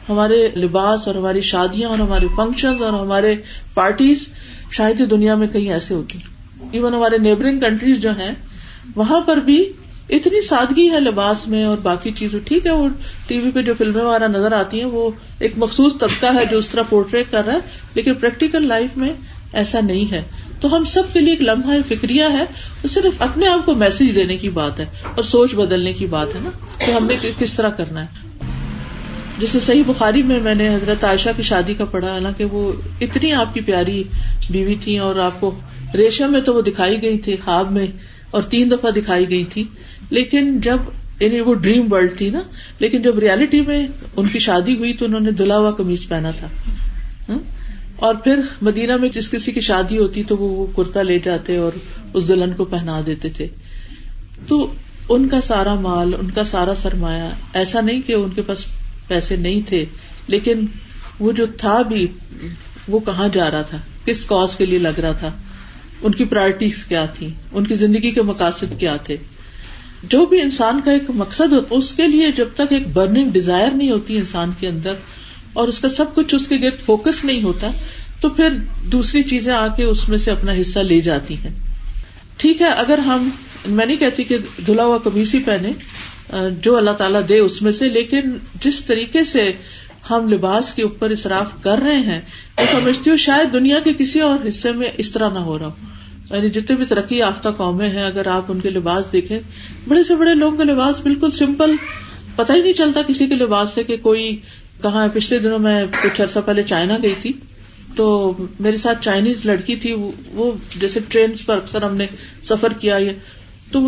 ہمارے لباس اور ہماری شادیاں اور ہمارے فنکشنز اور ہمارے پارٹیز شاید دنیا میں کہیں ایسے ہوتی. ایون ہمارے نیبرنگ کنٹریز جو ہیں وہاں پر بھی اتنی سادگی ہے لباس میں اور باقی چیزوں. ٹھیک ہے وہ ٹی وی پہ جو فلمیں وغیرہ نظر آتی ہیں وہ ایک مخصوص طبقہ ہے جو اس طرح پورٹریٹ کر رہا ہے, لیکن پریکٹیکل لائف میں ایسا نہیں ہے. تو ہم سب کے لیے ایک لمحہ فکریہ ہے, تو صرف اپنے آپ کو میسج دینے کی بات ہے اور سوچ بدلنے کی بات ہے نا کہ ہم نے کس طرح کرنا ہے. جیسے صحیح بخاری میں نے حضرت عائشہ کی شادی کا پڑھا, حالانکہ وہ اتنی آپ کی پیاری بیوی تھی اور آپ کو ریشم میں تو وہ دکھائی گئی تھی خواب میں اور 3 دفعہ دکھائی گئی تھی, لیکن جب یعنی وہ ڈریم ورلڈ تھی نا, لیکن جب ریالٹی میں ان کی شادی ہوئی تو انہوں نے دھلا ہوا قمیص پہنا تھا. اور پھر مدینہ میں جس کسی کی شادی ہوتی تو وہ کرتا لے جاتے اور اس دلہن کو پہنا دیتے تھے. تو ان کا سارا مال, ان کا سارا سرمایہ, ایسا نہیں کہ ان کے پاس پیسے نہیں تھے, لیکن وہ جو تھا بھی وہ کہاں جا رہا تھا, کس کاز کے لیے لگ رہا تھا, ان کی پرائرٹیز کیا تھی, ان کی زندگی کے مقاصد کیا تھے. جو بھی انسان کا ایک مقصد ہوتا اس کے لیے جب تک ایک برننگ ڈیزائر نہیں ہوتی انسان کے اندر اور اس کا سب کچھ اس کے گرد فوکس نہیں ہوتا, تو پھر دوسری چیزیں آ کے اس میں سے اپنا حصہ لے جاتی ہیں. ٹھیک ہے, اگر میں نہیں کہتی کہ دھلا ہوا قمیص ہی پہنے, جو اللہ تعالیٰ دے اس میں سے, لیکن جس طریقے سے ہم لباس کے اوپر اسراف کر رہے ہیں میں سمجھتی ہوں شاید دنیا کے کسی اور حصے میں اس طرح نہ ہو رہا ہو. یعنی جتنے بھی ترقی یافتہ قومیں ہیں, اگر آپ ان کے لباس دیکھیں, بڑے سے بڑے لوگوں کا لباس بالکل سمپل, پتہ ہی نہیں چلتا کسی کے لباس سے کہ کوئی کہاں ہے. پچھلے دنوں میں کچھ عرصہ پہلے چائنا گئی تھی, تو میرے ساتھ چائنیز لڑکی تھی, وہ جیسے ٹرینز پر اکثر ہم نے سفر کیا ہے تو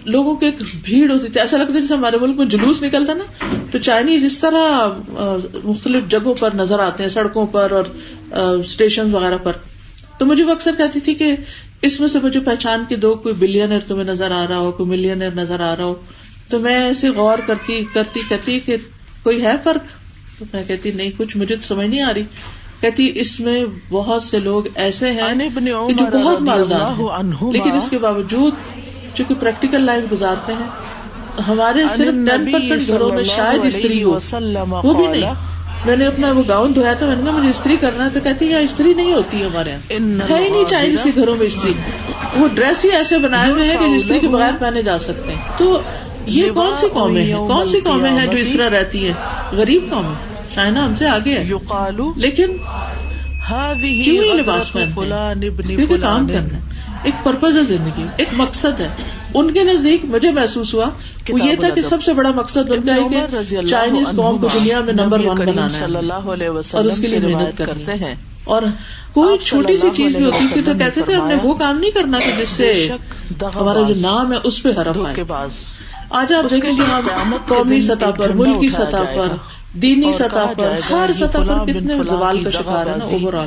لوگوں کی ایک بھیڑ ہوتی تھی, ایسا لگتا ہے جیسے ہمارے ملک میں جلوس نکلتا نا, تو چائنیز اس طرح مختلف جگہوں پر نظر آتے ہیں, سڑکوں پر اور اسٹیشن وغیرہ پر. تو مجھے وہ اکثر کہتی تھی کہ اس میں سے مجھے پہچان کے دو, کوئی بلینئر تمہیں نظر آ رہا ہو, کوئی ملینئر نظر آ رہا ہو. تو میں ایسے غور کرتی کہ کوئی ہے فرق, تو میں کہتی نہیں کچھ مجھے تو سمجھ نہیں آ رہی. کہتی اس میں بہت سے لوگ ایسے ہیں کہ جو بہت مالدار ہیں, لیکن اس کے باوجود چونکہ پریکٹیکل لائف گزارتے ہیں. ہمارے صرف 10% گھروں میں شاید استری ہو, وہ بھی نہیں. میں نے اپنا وہ گاؤن دھویا تھا, میں نے کہا مجھے استری کرنا ہے, تو کہتی یہاں استری نہیں ہوتی ہمارے یہاں, ہے ہی نہیں چائنیز کے گھروں میں استری. وہ ڈریس ہی ایسے بنائے ہوئے ہیں کہ استری کے بغیر پہنے جا سکتے ہیں. تو یہ کون سی قومیں ہیں, کون سی قومیں ہیں جو اس طرح رہتی ہیں؟ غریب قومیں. چائنا ہم سے آگے ہے, لیکن کیوں یہ لباس پہنتے ہیں؟ کیونکہ کام کرنا ہے, ایک پرپز ہے زندگی, ایک مقصد ہے. ان کے نزدیک مجھے محسوس ہوا وہ یہ تھا کہ سب سے بڑا مقصد ان کا ہے کہ چائنیز قوم کو دنیا میں نمبر 1 بنانا ہے, اور اس کے لیے محنت کرتے ہیں. اور کوئی چھوٹی سی چیز بھی ہوتی تھی تو کہتے تھے ہم نے وہ کام نہیں کرنا کہ جس سے ہمارا جو نام ہے اس پہ حرف آئے. آج آپ دیکھیں کہ ہم قومی سطح پر, ملکی سطح پر, دینی سطح پر, ہر سطح پر کتنے زوال کا شکار ہے نا اوور آل.